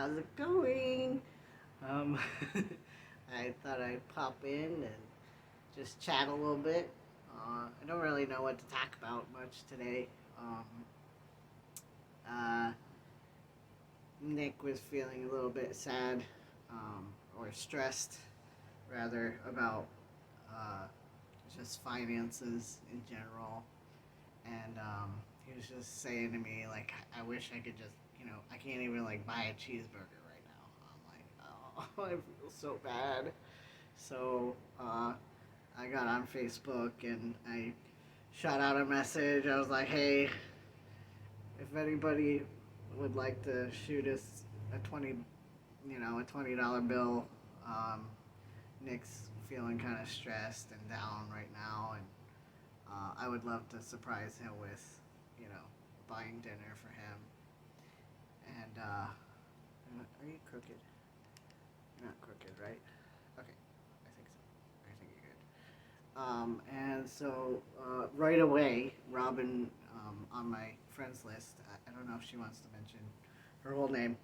how's it going? Um, I thought I'd pop in and just chat a little bit. I don't really know what to talk about much today. Uh, Nick was feeling a little bit sad, or stressed, rather, about uh, just finances in general. And he was just saying to me, like, I wish I could just, I can't even, like, buy a cheeseburger right now. I'm like, oh, I feel so bad. So I got on Facebook and I shot out a message. I was like, hey, if anybody would like to shoot us a $20 bill, um, Nick's feeling kind of stressed and down right now, and I would love to surprise him with, buying dinner for him. And are you crooked? You're not crooked, right? Okay, I think so. I think you're good. And so right away, Robin, on my friends list, I don't know if she wants to mention her whole name,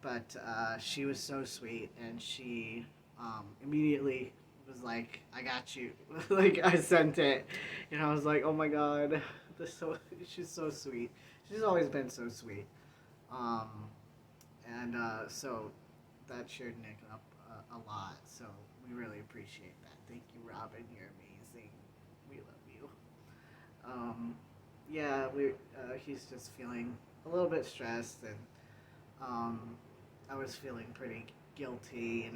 but she was so sweet, and she immediately was like, "I got you." Like, I sent it, and I was like, "Oh my god, she's so sweet. She's always been so sweet." Um, and so that cheered Nick up a lot. So we really appreciate that. Thank you, Robin. You're amazing. We love you. Um, yeah, he's just feeling a little bit stressed, and um, I was feeling pretty guilty,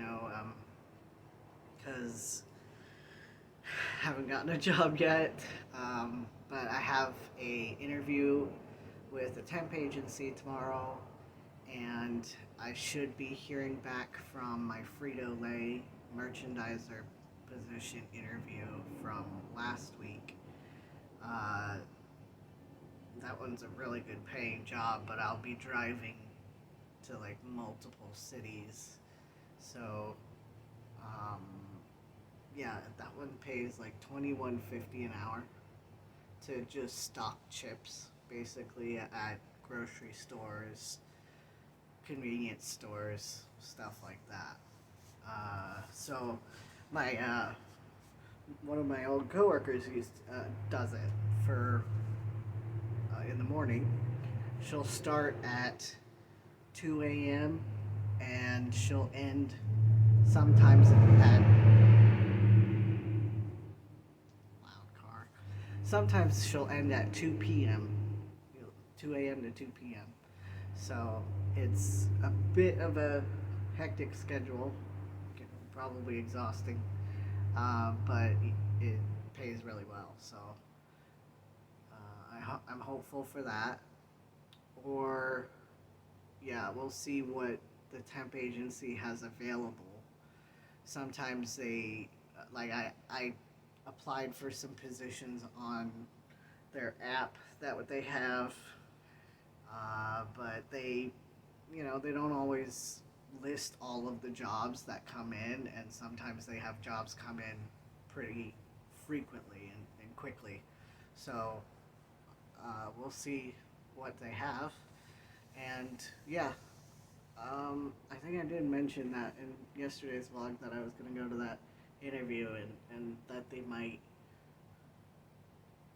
because I haven't gotten a job yet. But I have a interview with a temp agency tomorrow, and I should be hearing back from my Frito Lay merchandiser position interview from last week. Uh, that one's a really good paying job, but I'll be driving to like multiple cities. So, um, yeah, that one pays like $21.50 an hour to just stock chips, basically at grocery stores, convenience stores, stuff like that. So, my one of my old coworkers does it for in the morning. She'll start at 2 a.m. and she'll end sometimes at loud car. Sometimes she'll end at 2 p.m. 2 a.m. to 2 p.m. So it's a bit of a hectic schedule, probably exhausting, but it pays really well. So I'm hopeful for that. Or, yeah, we'll see what the temp agency has available. Sometimes I applied for some positions on their app that what they have, but they don't always list all of the jobs that come in, and sometimes they have jobs come in pretty frequently and quickly. So we'll see what they have. And yeah, I think I did mention that in yesterday's vlog that I was going to go to that interview, and that they might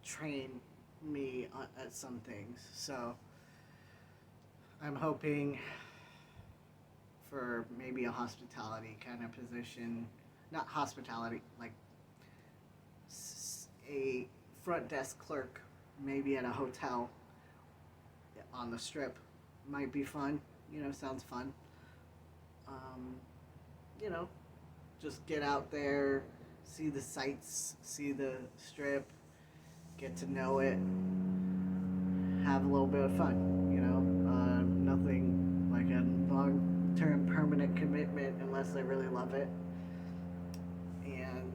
train me at some things. So I'm hoping for maybe a hospitality kind of position. Not hospitality, like a front desk clerk, maybe at a hotel on the strip. Might be fun. Sounds fun. Um, you know, just get out there, see the sights, see the strip, get to know it, have a little bit of fun. Nothing like a long-term permanent commitment unless I really love it. And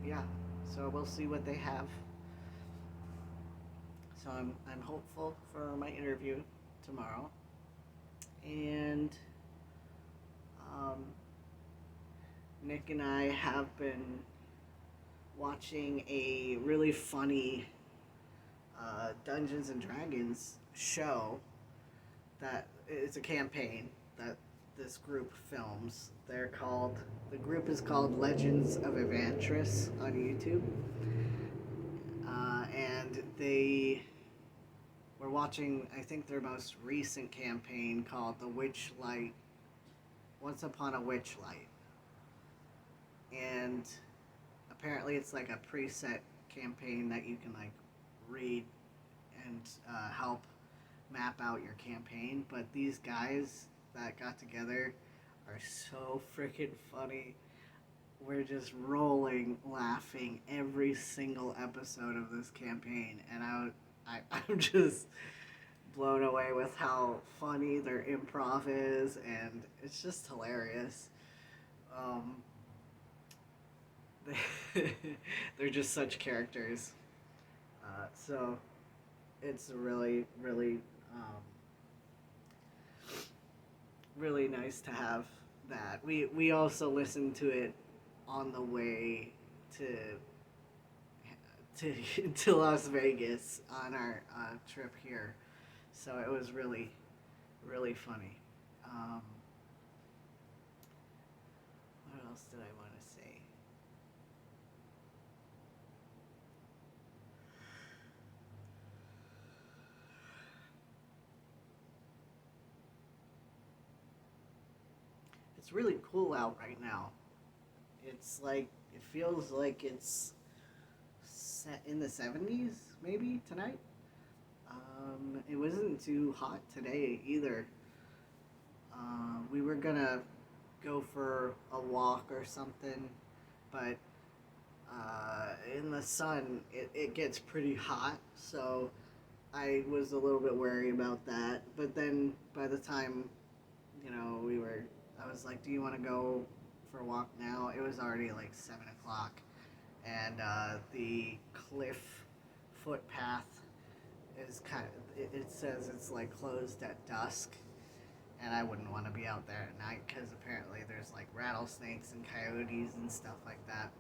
yeah, so we'll see what they have. So I'm hopeful for my interview tomorrow. And um, Nick and I have been watching a really funny Dungeons and Dragons show that it's a campaign that this group films. The group is called Legends of Evantris on YouTube. And they were watching, I think, their most recent campaign called The Witch Light, Once Upon a Witch Light. And apparently it's like a preset campaign that you can like read and help map out your campaign. But these guys that got together are so freaking funny. We're just rolling laughing every single episode of this campaign, and I'm just blown away with how funny their improv is, and it's just hilarious. Um, they're just such characters. So it's really, really, really nice to have that. We also listened to it on the way to to to Las Vegas on our trip here, so it was really, really funny. Um, what else did I want to say? It's really cool out right now. It's like it feels like it's set in the 70s maybe tonight. It wasn't too hot today either. We were gonna go for a walk or something, but in the sun it gets pretty hot, so I was a little bit wary about that. But then by the time, I was like, do you want to go for a walk now? It was already like 7 o'clock, and the cliff footpath is it says it's like closed at dusk, and I wouldn't want to be out there at night because apparently there's like rattlesnakes and coyotes and stuff like that.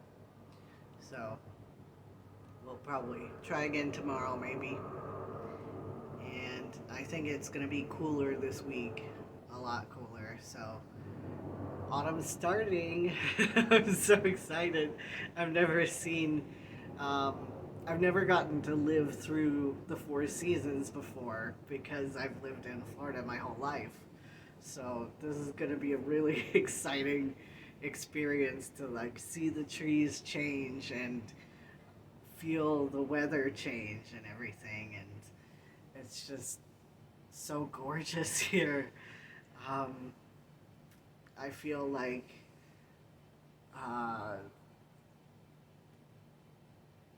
So we'll probably try again tomorrow maybe. And I think it's gonna be cooler this week, a lot cooler. So autumn's starting. I'm so excited. I've never seen, um, I've never gotten to live through the four seasons before because I've lived in Florida my whole life. So this is gonna be a really exciting experience to like see the trees change and feel the weather change and everything, and it's just so gorgeous here. Um, I feel like uh,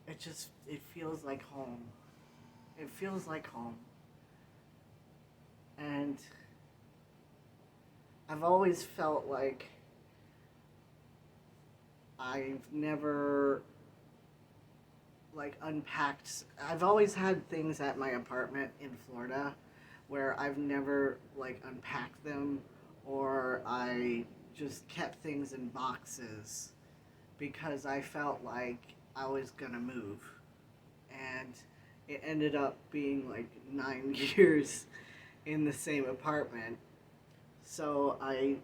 it feels like home. It feels like home, and I've always felt like I've never like unpacked. I've always had things at my apartment in Florida where I've never like unpacked them, or I just kept things in boxes because I felt like I was gonna move, and it ended up being like 9 years in the same apartment. So I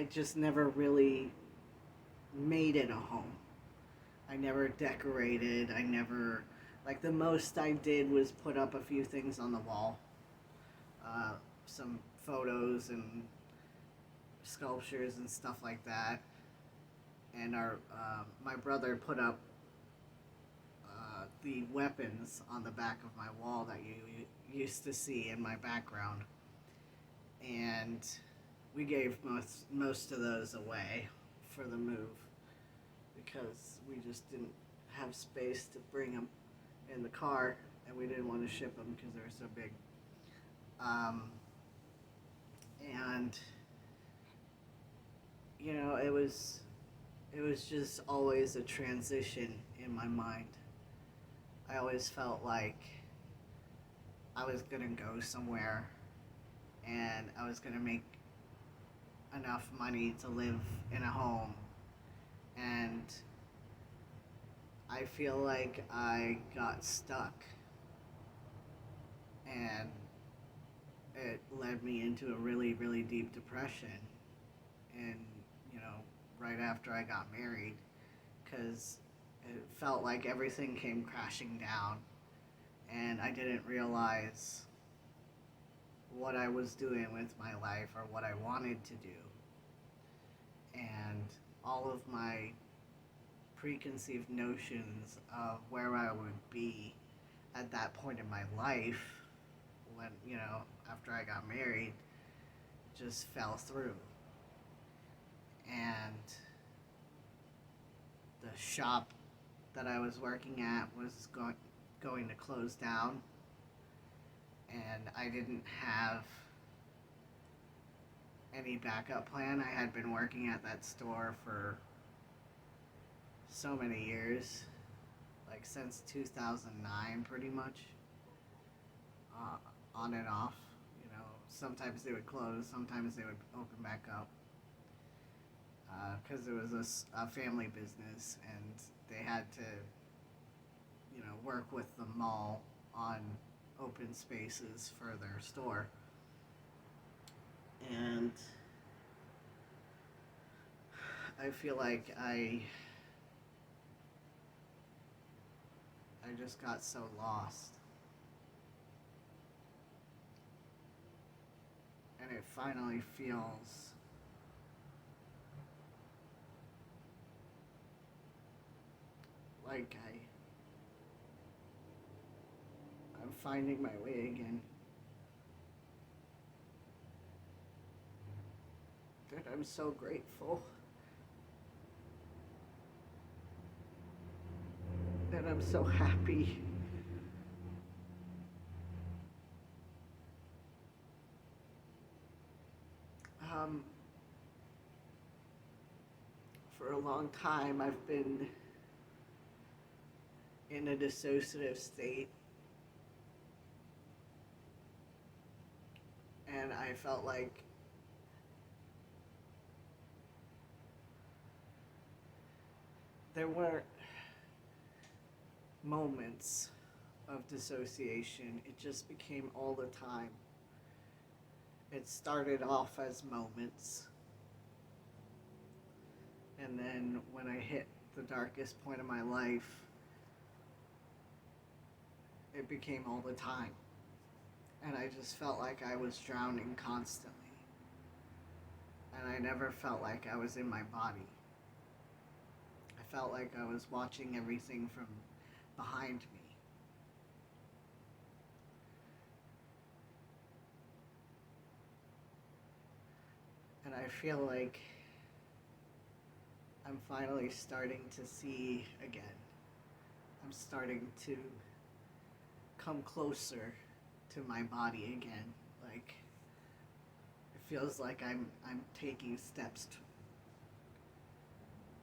just never really made it a home. I never decorated. I never, like, the most I did was put up a few things on the wall, some photos and sculptures and stuff like that. And my brother put up the weapons on the back of my wall that you used to see in my background. And we gave most of those away for the move because we just didn't have space to bring them in the car, and we didn't want to ship them because they were so big. And it was just always a transition in my mind. I always felt like I was gonna go somewhere and I was gonna make enough money to live in a home, and I feel like I got stuck, and it led me into a really, really deep depression. And, you know, right after I got married, because it felt like everything came crashing down, and I didn't realize what I was doing with my life or what I wanted to do. And all of my preconceived notions of where I would be at that point in my life, when, you know, after I got married, just fell through. And the shop that I was working at was going to close down, and I didn't have any backup plan. I had been working at that store for so many years, like since 2009 pretty much, on and off. You know, sometimes they would close, sometimes they would open back up, because it was a family business, and they had to, you know, work with the mall on open spaces for their store. And I feel like I just got so lost. And it finally feels like I'm finding my way again. That I'm so grateful. That I'm so happy. Um, for a long time, I've been in a dissociative state, and I felt like there weren't moments of dissociation. It just became all the time. It started off as moments, and then when I hit the darkest point of my life, it became all the time. And I just felt like I was drowning constantly. And I never felt like I was in my body. I felt like I was watching everything from behind me. And I feel like I'm finally starting to see again. I'm starting to come closer to my body again. Like, it feels like I'm taking steps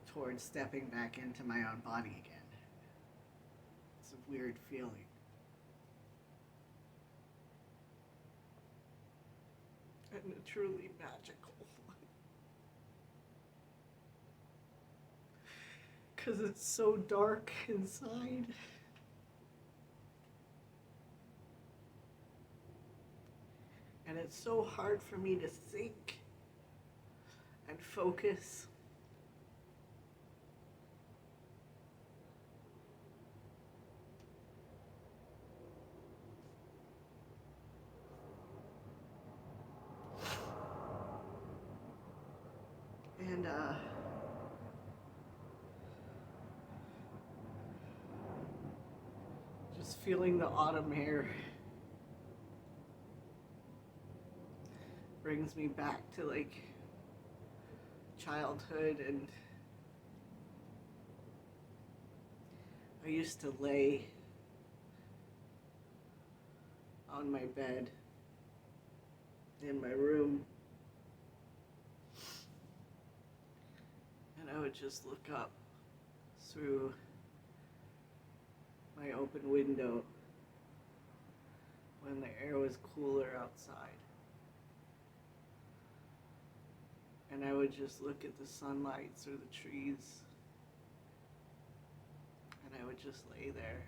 towards stepping back into my own body again. It's a weird feeling. And truly magical. Because it's so dark inside. And it's so hard for me to think and focus. And just feeling the autumn air brings me back to like childhood, and I used to lay on my bed in my room, and I would just look up through my open window when the air was cooler outside. And I would just look at the sunlight through the trees, and I would just lay there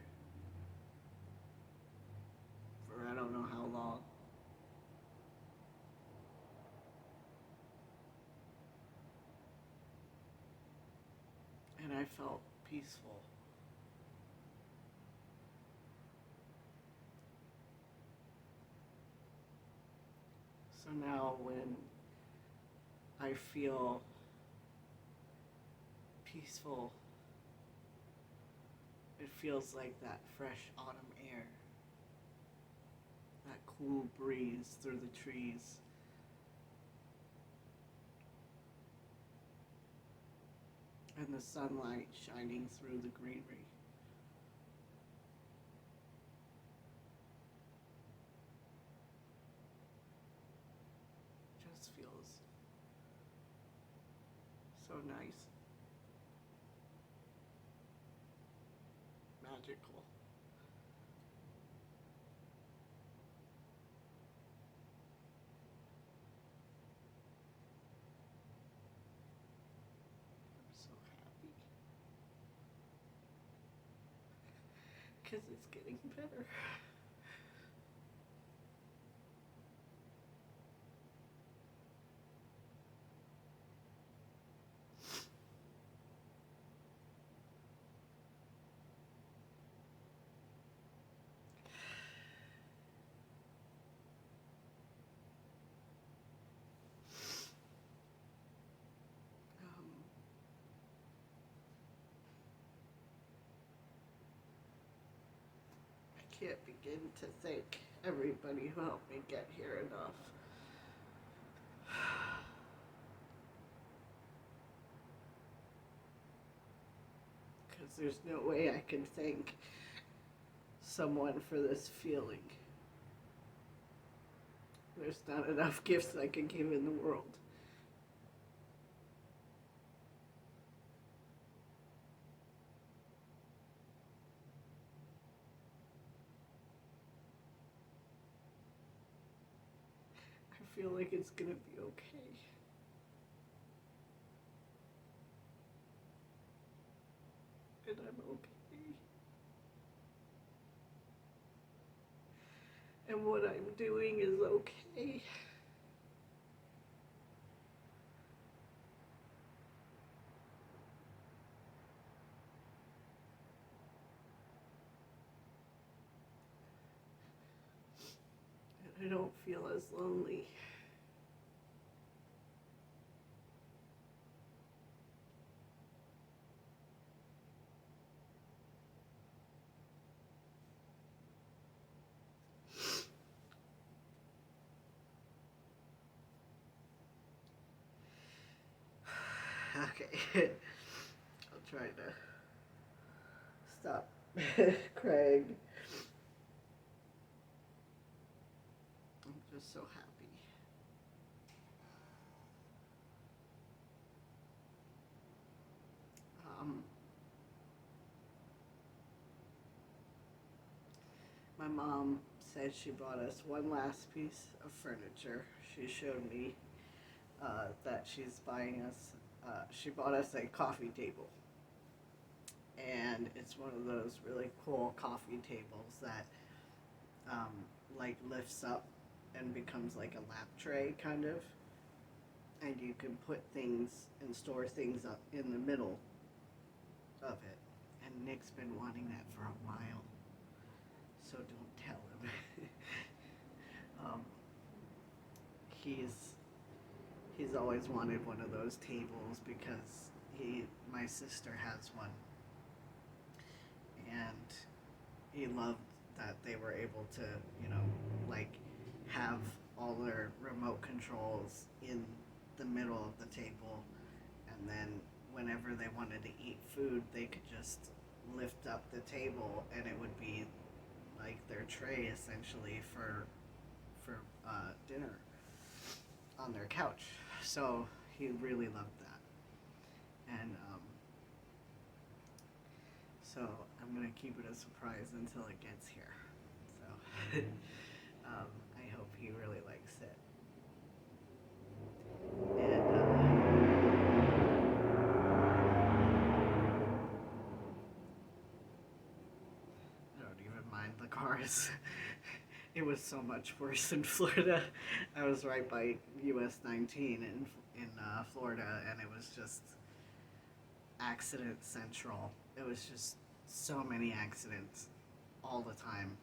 for I don't know how I felt peaceful. So now when I feel peaceful, it feels like that fresh autumn air, that cool breeze through the trees. And the sunlight shining through the greenery. Just feels so nice, magical. I'm so happy because it's getting better. Um, I can't begin to thank everybody who helped me get here enough. Because there's no way I can thank someone for this feeling. There's not enough gifts I can give in the world. I feel like it's gonna be okay. And I'm okay. And what I'm doing is okay. And I don't feel as lonely. Okay. I'll try to stop crying. I'm just so happy. Um, my mom said she bought us one last piece of furniture. She showed me that she's buying us, she bought us a coffee table. And it's one of those really cool coffee tables that um, like lifts up and becomes like a lap tray kind of. And you can put things and store things up in the middle of it. And Nick's been wanting that for a while. So don't tell him. um, he's always wanted one of those tables because my sister has one, and he loved that they were able to, like have all their remote controls in the middle of the table, and then whenever they wanted to eat food, they could just lift up the table, and it would be like their tray essentially for dinner on their couch. So he really loved that, and so I'm gonna keep it a surprise until it gets here. So I hope he really likes it. And I don't even mind the cars. It was so much worse in Florida. I was right by US 19 in Florida, and it was just accident central. It was just so many accidents all the time.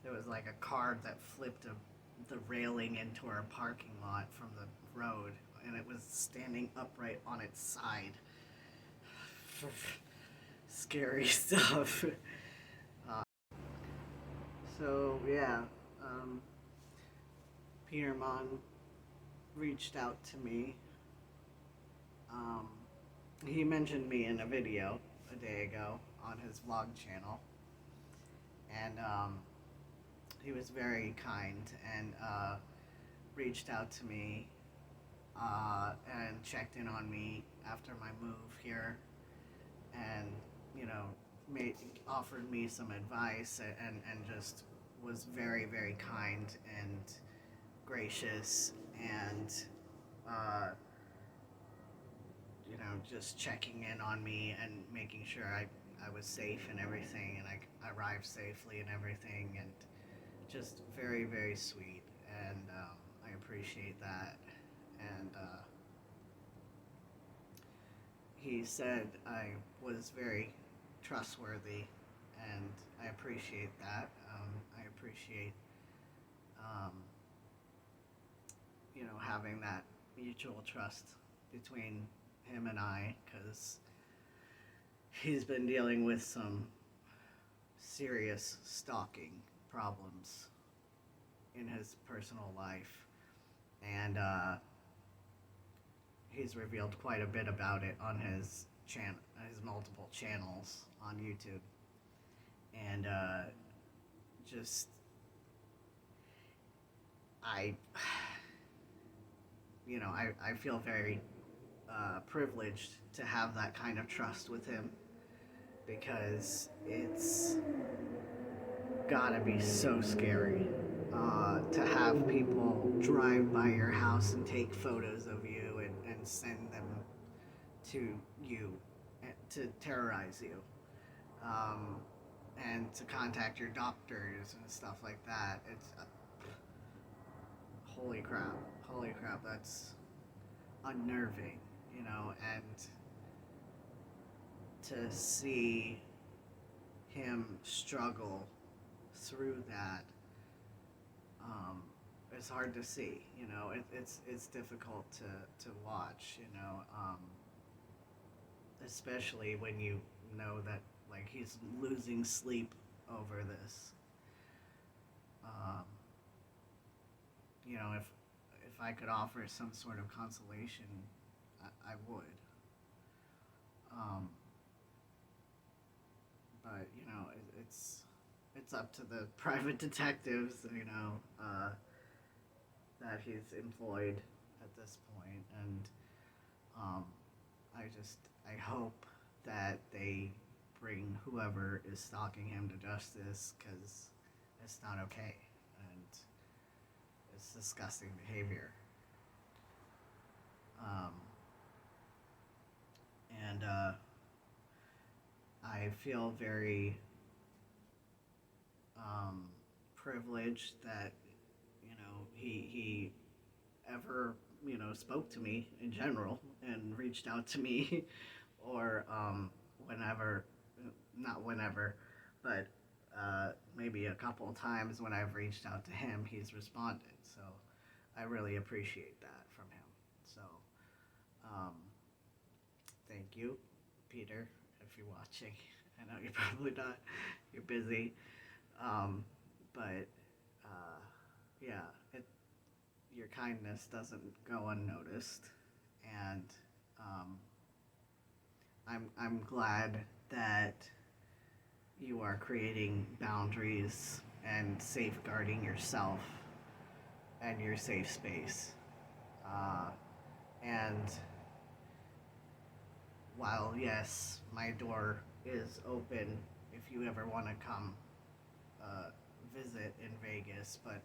There was like a car that flipped the railing into our parking lot from the road, and it was standing upright on its side. Scary stuff. Uh, so yeah, um, Peter Mon reached out to me. Um, he mentioned me in a video a day ago on his vlog channel, and he was very kind and reached out to me and checked in on me after my move here, and you know, made offered me some advice, and just was very very kind and gracious, and uh, you know, just checking in on me and making sure I was safe and everything, and I arrived safely and everything, and just very very sweet, and I appreciate that. And he said I was very trustworthy, and I appreciate that. I appreciate, um, you know, having that mutual trust between him and I, because he's been dealing with some serious stalking problems in his personal life, and he's revealed quite a bit about it on his multiple channels on YouTube, and just I, you know, I feel very privileged to have that kind of trust with him, because it's gotta be so scary to have people drive by your house and take photos of you, and send them to you to terrorize you, um, and to contact your doctors and stuff like that. It's holy crap, holy crap, that's unnerving, you know, and to see him struggle through that, um, it's hard to see, you know, it's difficult to watch, you know, especially when you know that, like, he's losing sleep over this. Um, you know, if I could offer some sort of consolation, I would. Um, but you know, it's up to the private detectives, you know, that he's employed at this point, and um, I hope that they bring whoever is stalking him to justice, because it's not okay, and it's disgusting behavior. Um, and I feel very um, privileged that, you know, he ever, you know, spoke to me in general and reached out to me, or whenever, not whenever, but maybe a couple of times when I've reached out to him, he's responded. So I really appreciate that from him. So um, thank you, Peter, if you're watching. I know you're probably not. You're busy. But yeah, your kindness doesn't go unnoticed, and um, I'm glad that you are creating boundaries and safeguarding yourself and your safe space. Uh, and while, yes, my door is open if you ever want to come uh, visit in Vegas, but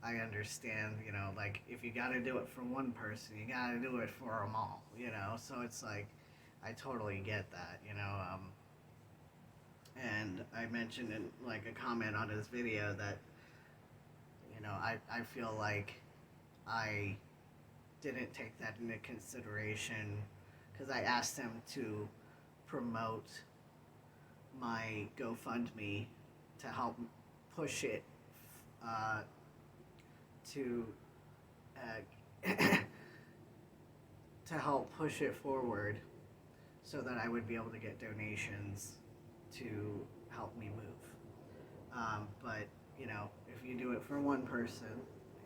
I understand, you know, like, if you gotta do it for one person, you gotta do it for them all, you know? So it's like, I totally get that, you know? And I mentioned in, like, a comment on his video that, you know, I feel like I didn't take that into consideration, because I asked him to promote my GoFundMe to help push it uh, to uh, to help push it forward so that I would be able to get donations to help me move. But you know, if you do it for one person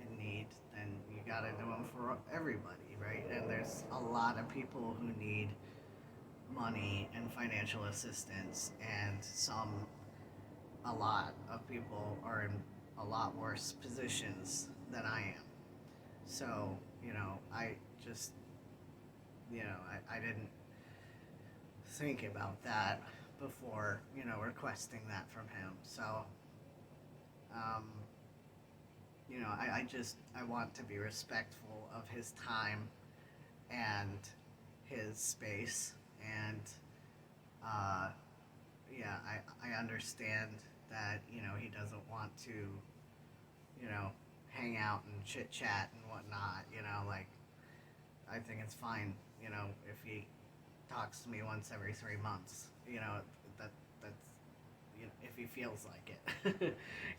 in need, then you gotta do them for everybody, right? And there's a lot of people who need money and financial assistance, and a lot of people are in a lot worse positions than I am. So, you know, I just, you know, I didn't think about that before, you know, requesting that from him. So, um, you know, I want to be respectful of his time and his space. And, uh, yeah, I understand that, you know, he doesn't want to, you know, hang out and chit chat and whatnot, you know, like, I think it's fine, you know, if he talks to me once every 3 months, you know, that's, you know, if he feels like it.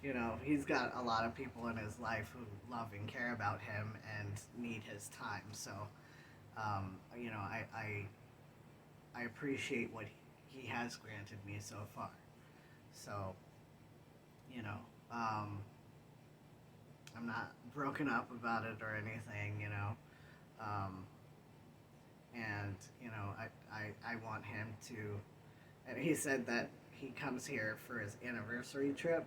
You know, he's got a lot of people in his life who love and care about him and need his time. So, you know, I appreciate what he has granted me so far. So, you know, I'm not broken up about it or anything, you know. Um, and, you know, I want him to, and he said that he comes here for his anniversary trip.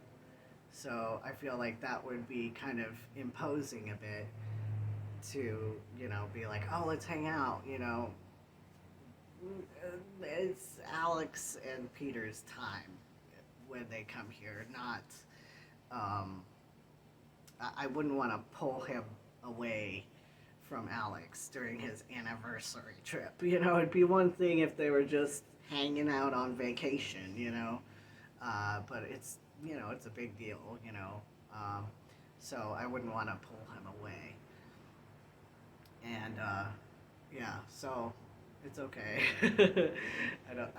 So I feel like that would be kind of imposing a bit to, you know, be like, oh, let's hang out, you know. It's Alex and Peter's time when they come here, not, um, I wouldn't want to pull him away from Alex during his anniversary trip. You know, it'd be one thing if they were just hanging out on vacation, you know, but it's, you know, it's a big deal, you know, so I wouldn't want to pull him away. And, yeah, so it's okay. I don't,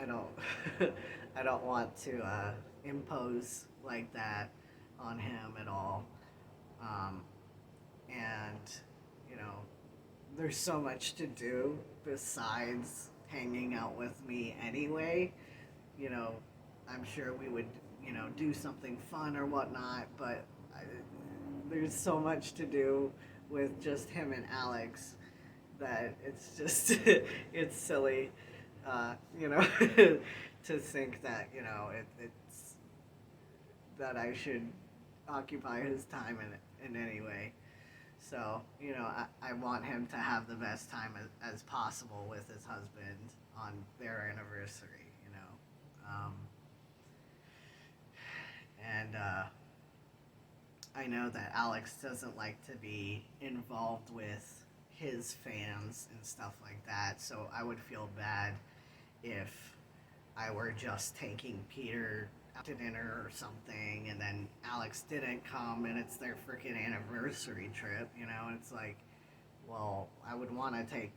I don't want to, impose like that on him at all. Um, and, you know, there's so much to do besides hanging out with me anyway. You know, I'm sure we would, you know, do something fun or whatnot, but there's so much to do with just him and Alex that it's just, it's silly, you know, to think that, you know, it's, that I should occupy his time in any way. So, you know, I want him to have the best time as possible with his husband on their anniversary, you know. And I know that Alex doesn't like to be involved with his fans and stuff like that, so I would feel bad if I were just taking Peter out to dinner or something, and then Alex didn't come, and it's their freaking anniversary trip, you know. And it's like, well, I would want to take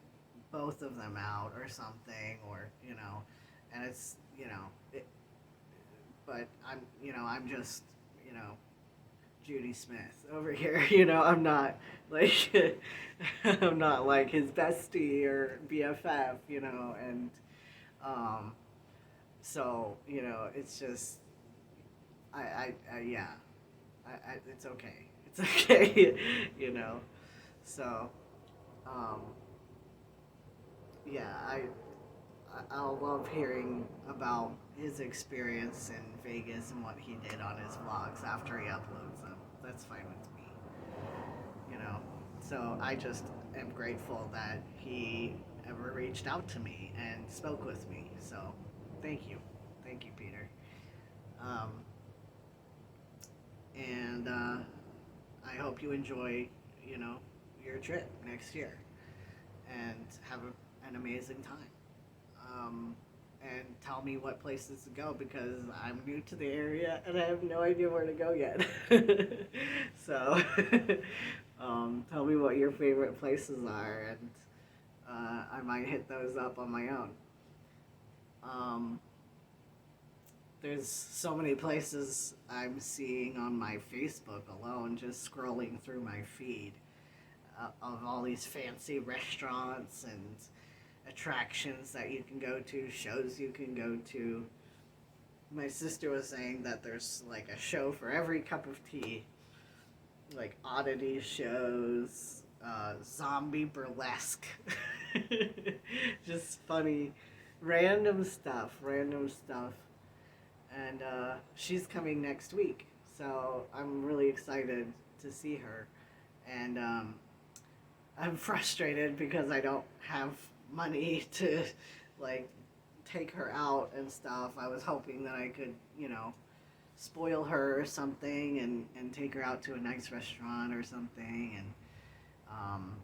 both of them out or something, or, you know, and it's, you know, but I'm, you know, I'm just, you know, Judy Smith over here. You know, I'm not like I'm not like his bestie or BFF, you know. And um so, you know, it's just yeah, it's okay, it's okay. You know. So um yeah, I'll love hearing about his experience in Vegas and what he did on his vlogs after he uploads them. That's fine with me, you know. So I just am grateful that he ever reached out to me and spoke with me. So thank you, Peter. Um, and I hope you enjoy, you know, your trip next year and have an amazing time. And tell me what places to go, because I'm new to the area and I have no idea where to go yet. So, tell me what your favorite places are, and I might hit those up on my own. Um, there's so many places I'm seeing on my Facebook alone, just scrolling through my feed of all these fancy restaurants and attractions that you can go to, shows you can go to. My sister was saying that there's like a show for every cup of tea, like oddity shows, zombie burlesque, just funny, random stuff. And she's coming next week, so I'm really excited to see her. And I'm frustrated because I don't have money to like take her out and stuff. I was hoping that I could, spoil her or something and take her out to a nice restaurant or something. And um,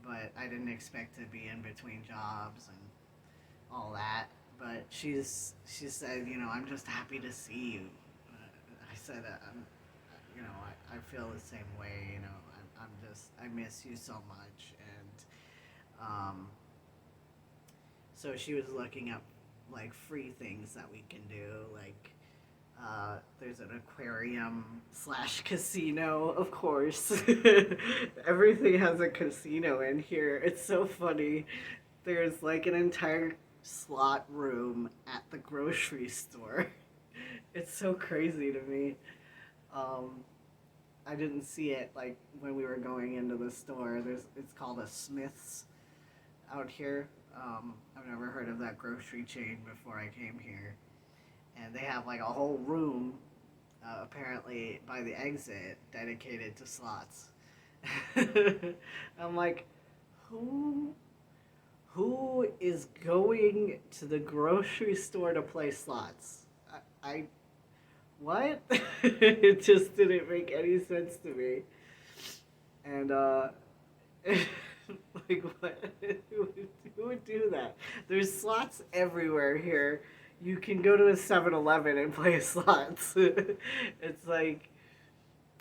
but I didn't expect to be in between jobs and all that. But she said, I'm just happy to see you. I said, I feel the same way. I miss you so much. And so she was looking up like free things that we can do, like there's an aquarium slash casino, of course. Everything has a casino in here. It's so funny. There's like an entire slot room at the grocery store. It's so crazy to me. Um, I didn't see it like when we were going into the store. It's called a Smith's out here. I've never heard of that grocery chain before I came here, and they have like a whole room, apparently by the exit, dedicated to slots. I'm like, who who is going to the grocery store to play slots? I what? It just didn't make any sense to me. And like what? Who would do that? There's slots everywhere here. You can go to a 7-Eleven and play slots. It's like,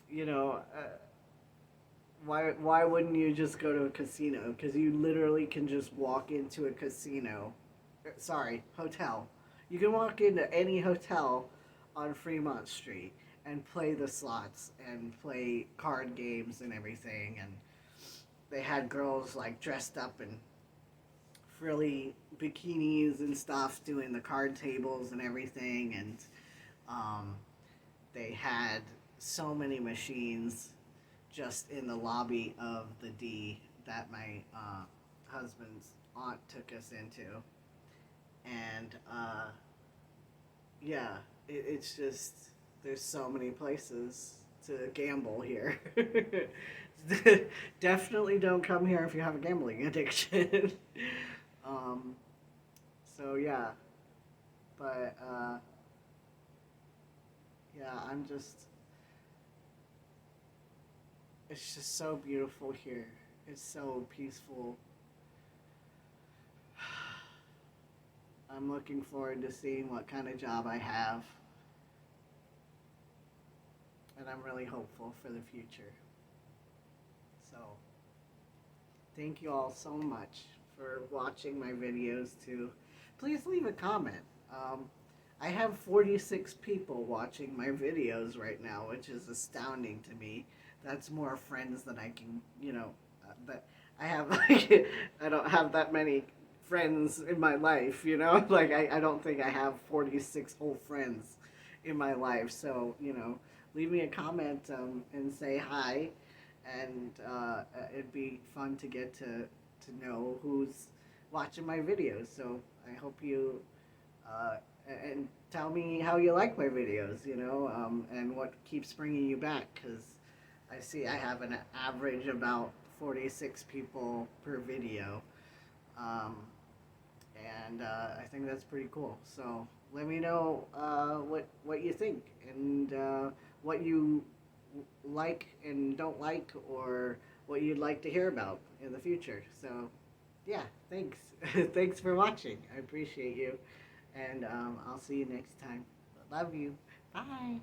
you know, why wouldn't you just go to a casino? Because you literally can just walk into a casino. Sorry, hotel. You can walk into any hotel on Fremont Street and play the slots and play card games and everything. And they had girls like dressed up in frilly bikinis and stuff doing the card tables and everything. And um, they had so many machines just in the lobby of the D that my husband's aunt took us into. And yeah, it's just, there's so many places to gamble here. Definitely don't come here if you have a gambling addiction. um, so yeah, but yeah, it's just so beautiful here. It's so peaceful. I'm looking forward to seeing what kind of job I have. And I'm really hopeful for the future. So, thank you all so much for watching my videos too. Please leave a comment. I have 46 people watching my videos right now, which is astounding to me. That's more friends than I can, that I have, like, I don't have that many friends in my life, like I don't think I have 46 whole friends in my life. So, leave me a comment and say hi, and it'd be fun to get to know who's watching my videos. So I hope you and tell me how you like my videos, and what keeps bringing you back, because I see I have an average about 46 people per video. Um, and I think that's pretty cool. So let me know what you think, and what you like and don't like, or what you'd like to hear about in the future. So yeah, thanks. Thanks for watching. I appreciate you, and I'll see you next time. Love you. Bye.